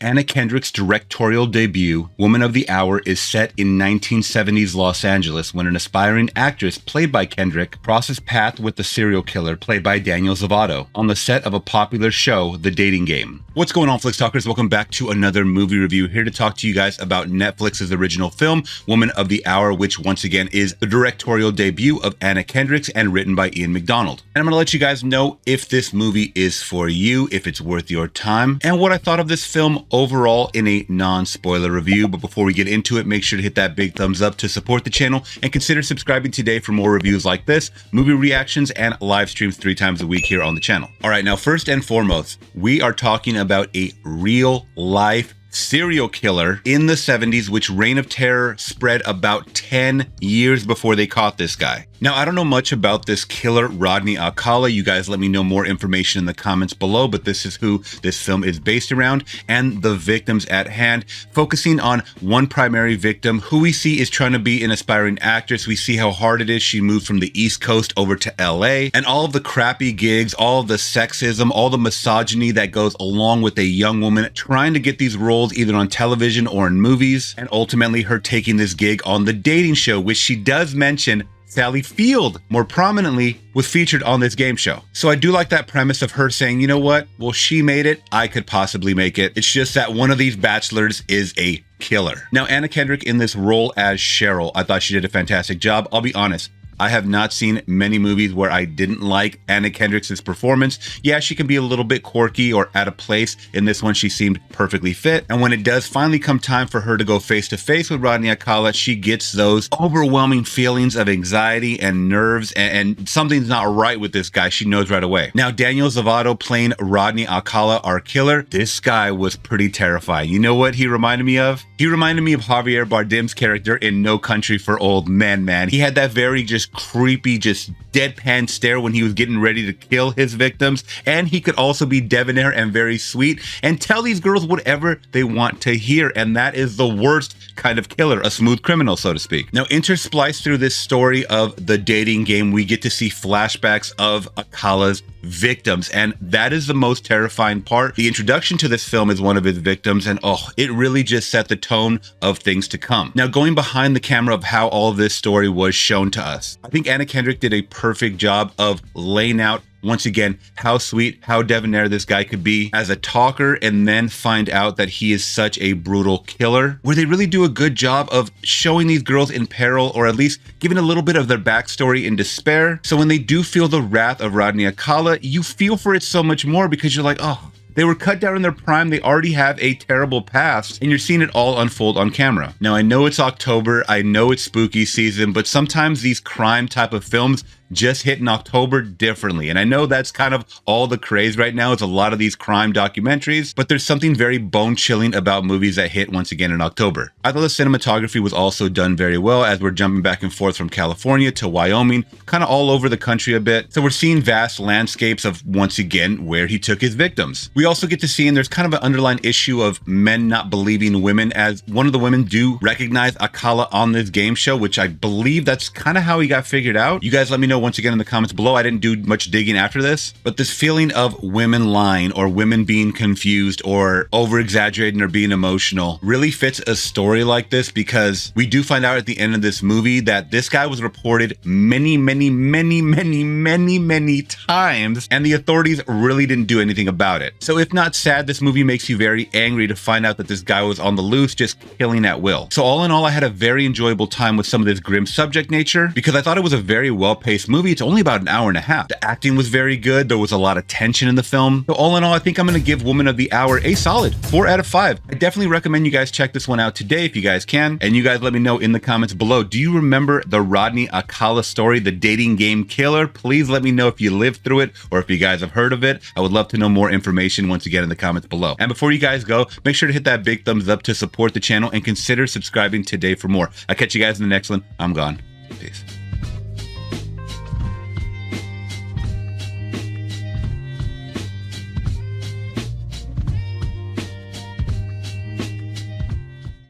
Anna Kendrick's directorial debut, Woman of the Hour, is set in 1970s Los Angeles when an aspiring actress played by Kendrick crosses paths with the serial killer played by Daniel Zavato on the set of a popular show, The Dating Game. What's going on, Flix Talkers? Welcome back to another movie review. Here to talk to you guys about Netflix's original film, Woman of the Hour, which once again is the directorial debut of Anna Kendrick and written by Ian McDonald. And I'm going to let you guys know if this movie is for you, if it's worth your time, and what I thought of this film overall in a non-spoiler review. But before we get into it, make sure to hit that big thumbs up to support the channel and consider subscribing today for more reviews like this, movie reactions, and live streams 3 times a week here on the channel. All right, now first and foremost, we are talking about a real life serial killer in the 70s, which reign of terror spread about 10 years before they caught this guy. Now, I don't know much about this killer, Rodney Alcala. You guys let me know more information in the comments below, but this is who this film is based around and the victims at hand, focusing on one primary victim who we see is trying to be an aspiring actress. We see how hard it is. She moved from the East Coast over to LA, and all of the crappy gigs, all of the sexism, all the misogyny that goes along with a young woman trying to get these roles either on television or in movies, and ultimately her taking this gig on the dating show, which she does mention Sally Field, more prominently, was featured on this game show. So I do like that premise of her saying, you know what? Well, she made it. I could possibly make it. It's just that one of these bachelors is a killer. Now, Anna Kendrick in this role as Cheryl, I thought she did a fantastic job. I'll be honest. I have not seen many movies where I didn't like Anna Kendrick's performance. Yeah, she can be a little bit quirky or out of place. In this one, she seemed perfectly fit. And when it does finally come time for her to go face to face with Rodney Alcala, she gets those overwhelming feelings of anxiety and nerves, and something's not right with this guy. She knows right away. Now, Daniel Zavato playing Rodney Alcala, our killer, this guy was pretty terrifying. You know what he reminded me of? He reminded me of Javier Bardem's character in No Country for Old Men, man. He had that very just creepy, just deadpan stare when he was getting ready to kill his victims. And he could also be debonair and very sweet and tell these girls whatever they want to hear. And that is the worst kind of killer, a smooth criminal, so to speak. Now, interspliced through this story of the dating game, we get to see flashbacks of Alcala's victims, and that is the most terrifying part. The introduction to this film is one of his victims, and it really just set the tone of things to come. Now, going behind the camera of how all of this story was shown to us, I think Anna Kendrick did a perfect job of laying out once again how sweet, how debonair this guy could be as a talker, and then find out that he is such a brutal killer, where they really do a good job of showing these girls in peril, or at least giving a little bit of their backstory in despair. So when they do feel the wrath of Rodney Alcala, you feel for it so much more, because you're like, oh, they were cut down in their prime. They already have a terrible past, and you're seeing it all unfold on camera. Now, I know it's October. I know it's spooky season, but sometimes these crime type of films just hit in October differently. And I know that's kind of all the craze right now, is a lot of these crime documentaries, but there's something very bone-chilling about movies that hit once again in October. I thought the cinematography was also done very well, as we're jumping back and forth from California to Wyoming, kind of all over the country a bit. So we're seeing vast landscapes of, once again, where he took his victims. We also get to see, and there's kind of an underlying issue of men not believing women, as one of the women do recognize Alcala on this game show, which I believe that's kind of how he got figured out. You guys let me know once again in the comments below. I didn't do much digging after this, but this feeling of women lying or women being confused or over exaggerating or being emotional really fits a story like this, because we do find out at the end of this movie that this guy was reported many times, and the authorities really didn't do anything about it. So if not sad, this movie makes you very angry to find out that this guy was on the loose, just killing at will. So all in all, I had a very enjoyable time with some of this grim subject nature, because I thought it was a very well-paced movie. It's only about an hour and a half. The acting was very good. There was a lot of tension in the film. So all in all, I think I'm going to give Woman of the Hour a solid 4 out of 5. I definitely recommend you guys check this one out today if you guys can. And you guys let me know in the comments below, do you remember the Rodney Alcala story, the dating game killer? Please let me know if you lived through it or if you guys have heard of it. I would love to know more information once again in the comments below. And before you guys go, make sure to hit that big thumbs up to support the channel and consider subscribing today for more. I'll catch you guys in the next one. I'm gone.